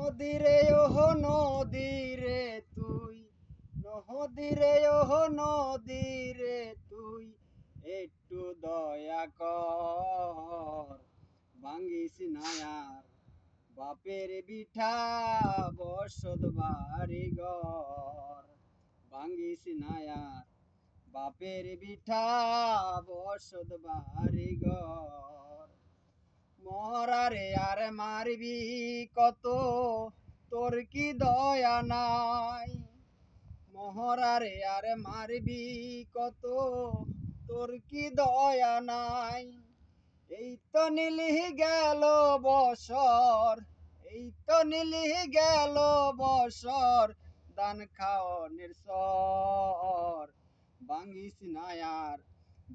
নদীরে ওহো নদীরে তুই, নদীরে ওহো নদীরে তুই, একটু দয়া কর। ভাঙ্গিস না আর বাপের বিঠা, বসত বাড়ি ঘর। ভাঙ্গিস না আর বাপের বিঠা, বসত বাড়ি ঘর। মরারে আর মারবি কত, তোর কি দয়া নাই? মহরারে আর মারবি কত, তোর কি দয়া নাই? এই তো নিলিহ গেল বছর, এই তো নিলিহ গেল বছর, দান খাওয়ানের সর। ভাঙ্গিস না আর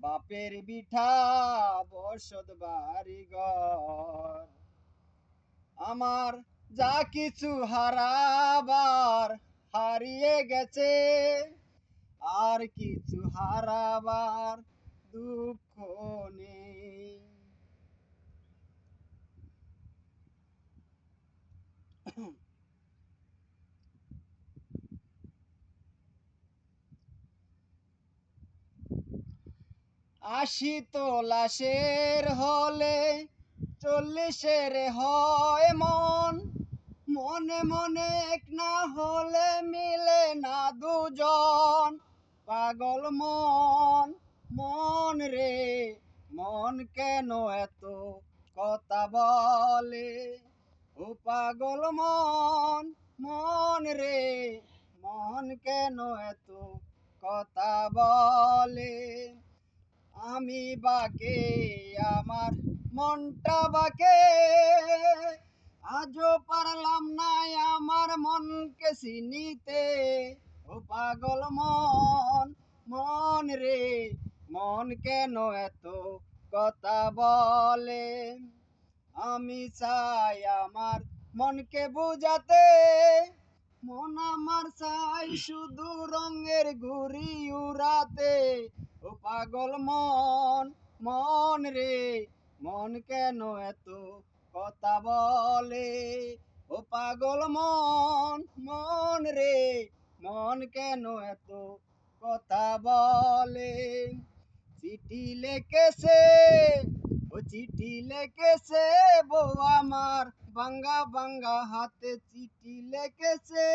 বাপের বিঠা, বসত বাড়ি ঘর। আমার যা কিছু হারাবার হারিয়ে গেছে, আর কিছু হারাবার দুঃখ নেই। আশি লাশের হলে 40-এর হয় মন, মনে মনে এক না হলে মিলে না দুজন। পাগল মন, মন রে মন কেন এত কথা বলে? ও পাগল মন, মন রে মন কেন এত কথা বলে? আমি বাকে আমার মনটা বাকে, আজও পারলাম না আমার মনকে চিনিতে। ও পাগল মন, মন রে মন কেন এত কথা বলে? আমি চাই আমার মনকে বুঝাতে, মন আমার চাই শুধু রঙের ঘুড়ি উড়াতে। ও পাগল মন, মন রে মন কেন এত কথা বলে? ও পাগল মন, মন রে মন কেন এত কথা বলে? চিঠি লিখেছে, ও চিঠি লিখেছে বউ আমার বাঙ্গা বাঙ্গা হাতে। চিঠি লিখেছে,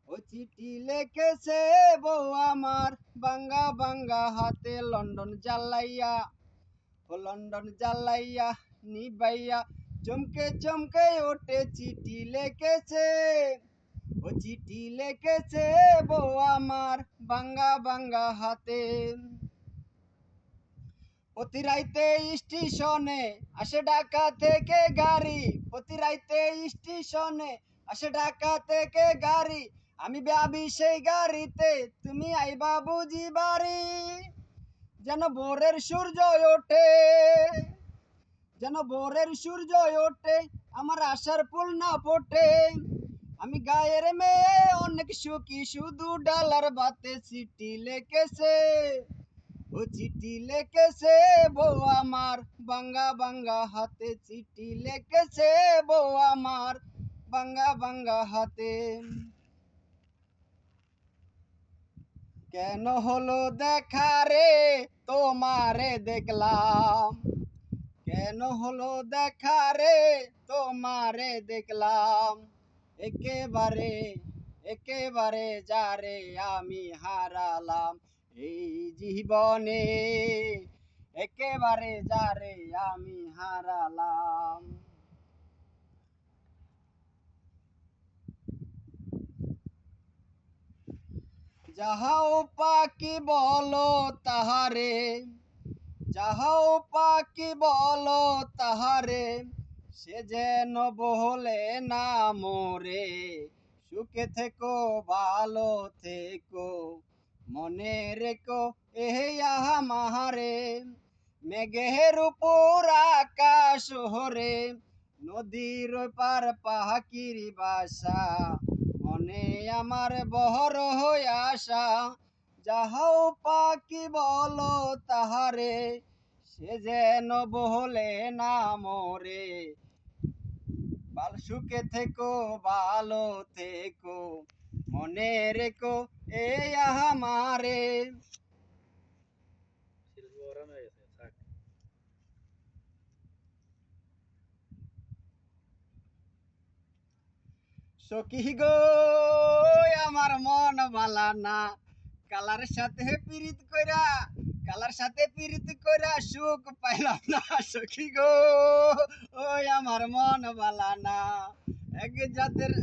ও চিঠি লিখেছে বউ আমার বাঙ্গা বাঙ্গা হাতে। লন্ডন জ্বালাইয়া, ও লন্ডন জ্বালাইয়া নিবাইয়া চমকে চমকে ওঠে। চিঠি লিখেছে, ও চিঠি লিখেছে বউ আমার বাঙ্গা বাঙ্গা হাতে। প্রতি রাইতে স্টেশনে আসে ঢাকা থেকে গাড়ি, প্রতি রাইতে স্টেশনে আসে ঢাকা থেকে গাড়ি। আমি ভাবি সেই গাড়িতে তুমি আইবা বুঝি বাড়ি। যেন ভোরের সূর্য ওঠে, যেন ভোরের সূর্য ওঠে, আমার আশার ফুল না ফোটে। আমি গায়ের মেয়ে অনেক সুখী, শুধু ডালার ভাতে। চিঠি লিখেছে, ও চিঠি লিখেছে বউ আমার বাঙ্গা বাঙ্গা হাতে। চিঠি লিখেছে বউ আমার বাঙ্গা বাঙ্গা হাতে। কেন হলো দেখা রে তোমারে দেখলাম, কেন হলো দেখা রে তোমারে দেখলাম। একেবারে একেবারে যারে আমি হারালাম এই জীবনে, একেবারে যারে আমি হারালাম। যাহাও পাখি বলো তাহারে, যাহাও পাখি বলো তাহারে, সে যেন বলে না মোরে। সুখে থেকো ভালো থেকো, মনে রেখো এই আমারে। মেঘের উপর আকাশ হরে, নদীর ওই পার পাখির বাসা। মনে আমার বহর হয়ে আসা, যাহাও পাখি বলো তাহারে, সে যেন বলে না মোরে। সুখে থেকো ভালো থেকো মনে রেখো এই আমারে। সখী গো আমার মন বালা না, কালার সাথে পিরিত কইরা, কালার সাথে পিরিত কইরা সুখ পাইলাম না। সখী গো ওই আমার মন বালা না, এক জাতের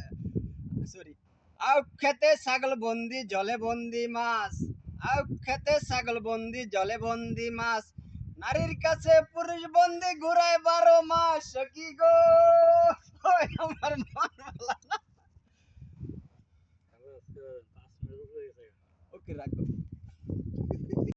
সরি। আউ খেতে ছাগল বন্দি জলে বন্দি মাছ, আউ খেতে ছাগল বন্দি জলে বন্দি মাছ, নারীর কাছে পুরুষ বন্দি ঘুরায় 12 মাস। সখী গো ওই আমার মন বালা না। ওকে রাখো।